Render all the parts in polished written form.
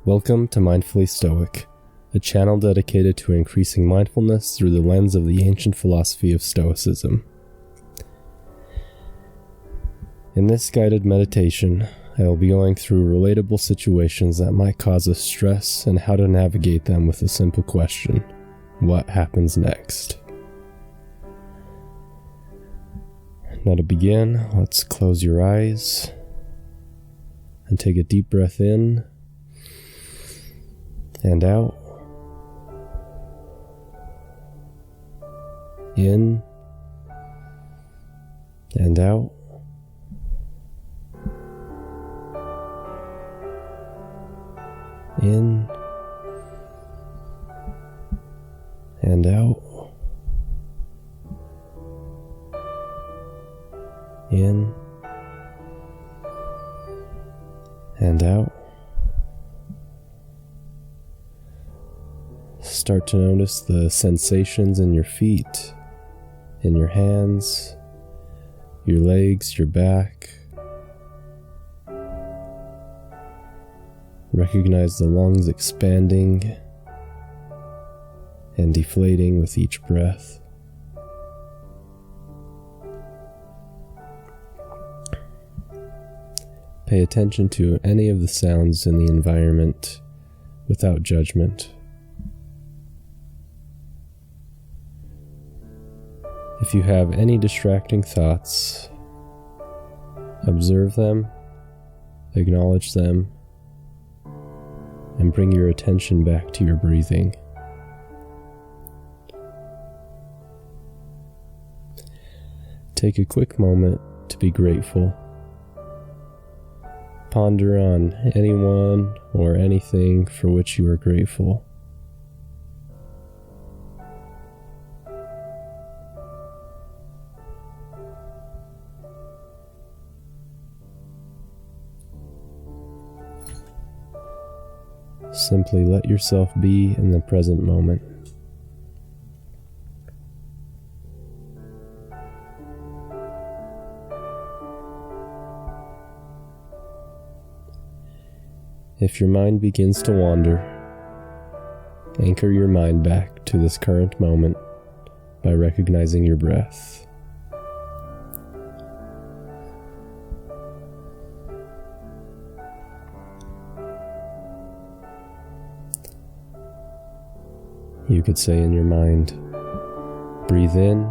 Welcome to Mindfully Stoic, a channel dedicated to increasing mindfulness through the lens of the ancient philosophy of Stoicism. In this guided meditation, I will be going through relatable situations that might cause us stress and how to navigate them with a simple question: what happens next? Now to begin, let's close your eyes and take a deep breath in and out. In and out. In and out. In and out. Start to notice the sensations in your feet, in your hands, your legs, your back. Recognize the lungs expanding and deflating with each breath. Pay attention to any of the sounds in the environment without judgment. If you have any distracting thoughts, observe them, acknowledge them, and bring your attention back to your breathing. Take a quick moment to be grateful. Ponder on anyone or anything for which you are grateful. Simply let yourself be in the present moment. If your mind begins to wander, anchor your mind back to this current moment by recognizing your breath. You could say in your mind, breathe in,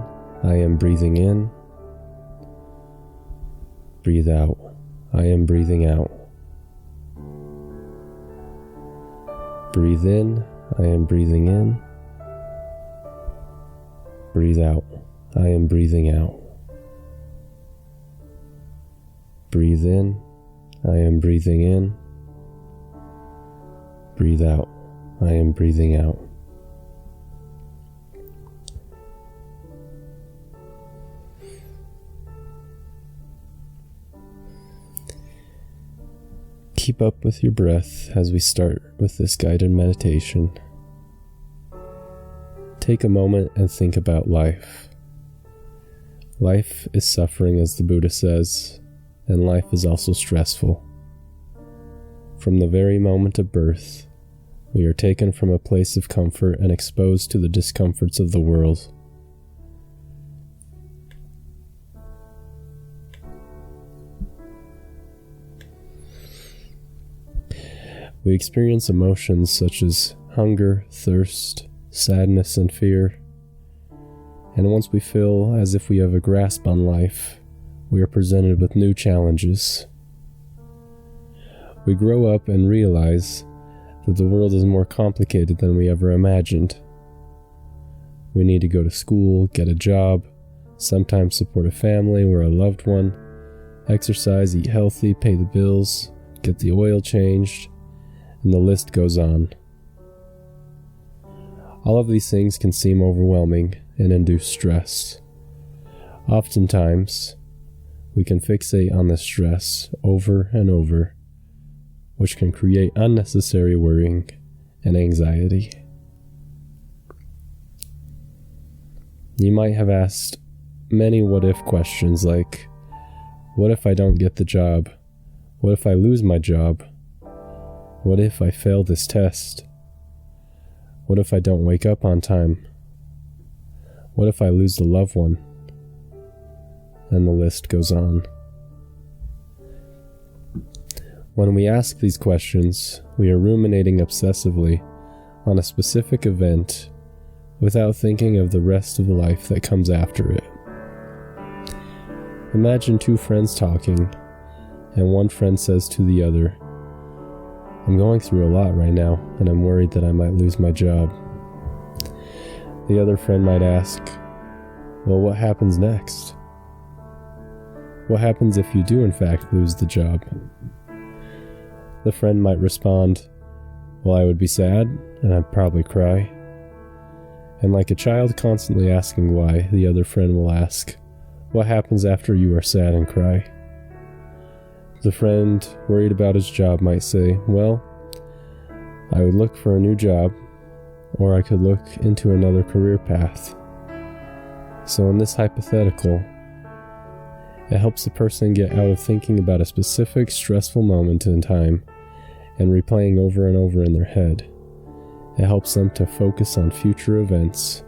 I am breathing in. Breathe out, I am breathing out. Breathe in, I am breathing in. Breathe out, I am breathing out. Breathe in, I am breathing in. Breathe out, I am breathing out. Keep up with your breath as we start with this guided meditation. Take a moment and think about life. Life is suffering, as the Buddha says, and life is also stressful. From the very moment of birth, we are taken from a place of comfort and exposed to the discomforts of the world. We experience emotions such as hunger, thirst, sadness, and fear. And once we feel as if we have a grasp on life, we are presented with new challenges. We grow up and realize that the world is more complicated than we ever imagined. We need to go to school, get a job, sometimes support a family or a loved one, exercise, eat healthy, pay the bills, get the oil changed, and the list goes on. All of these things can seem overwhelming and induce stress. Oftentimes, we can fixate on the stress over and over, which can create unnecessary worrying and anxiety. You might have asked many what-if questions like, what if I don't get the job? What if I lose my job? What if I fail this test? What if I don't wake up on time? What if I lose a loved one? And the list goes on. When we ask these questions, we are ruminating obsessively on a specific event without thinking of the rest of the life that comes after it. Imagine two friends talking, and one friend says to the other, "I'm going through a lot right now, and I'm worried that I might lose my job." The other friend might ask, "Well, what happens next? What happens if you do in fact lose the job?" The friend might respond, "Well, I would be sad, and I'd probably cry." And like a child constantly asking why, the other friend will ask, "What happens after you are sad and cry?" The friend worried about his job might say, "Well, I would look for a new job, or I could look into another career path." So in this hypothetical, it helps the person get out of thinking about a specific stressful moment in time and replaying over and over in their head. It helps them to focus on future events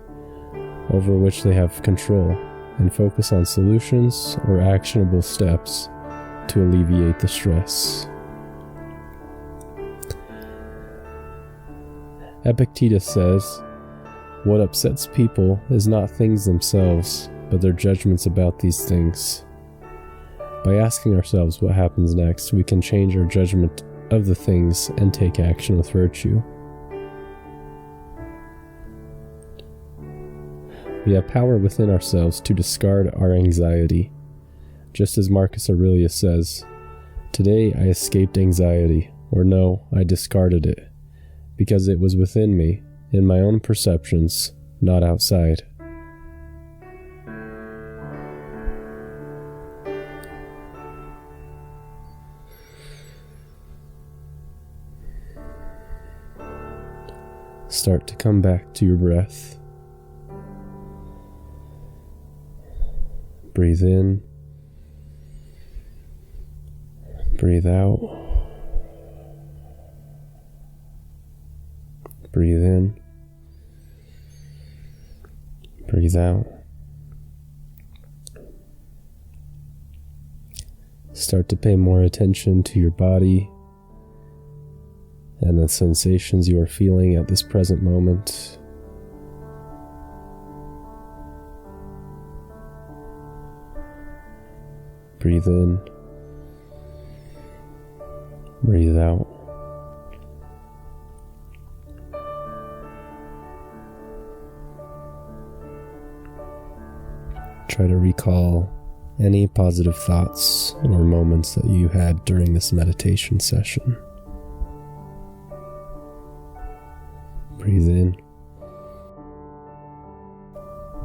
over which they have control and focus on solutions or actionable steps to alleviate the stress. Epictetus says, "What upsets people is not things themselves, but their judgments about these things." By asking ourselves what happens next, we can change our judgment of the things and take action with virtue. We have power within ourselves to discard our anxiety. Just as Marcus Aurelius says, "Today I escaped anxiety," or no, I discarded it, because it was within me, in my own perceptions, not outside. Start to come back to your breath. Breathe in. Breathe out. Breathe in. Breathe out. Start to pay more attention to your body and the sensations you are feeling at this present moment. Breathe in. Breathe out. Try to recall any positive thoughts or moments that you had during this meditation session. Breathe in.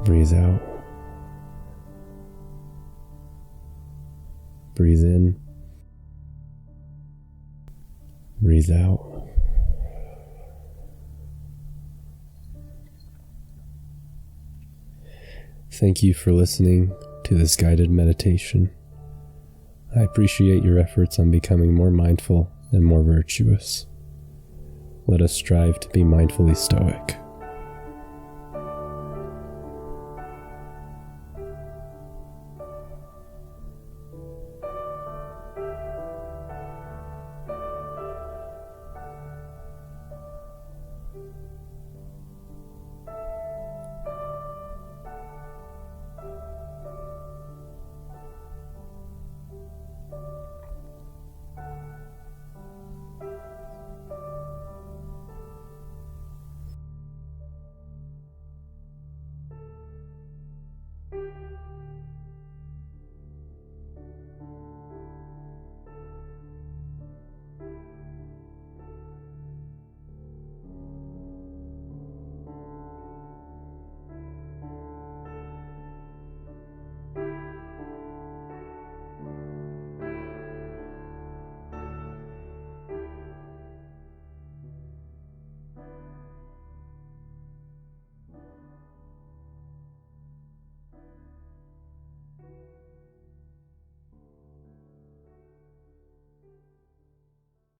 Breathe out. Breathe in. Breathe out. Thank you for listening to this guided meditation. I appreciate your efforts on becoming more mindful and more virtuous. Let us strive to be mindfully stoic.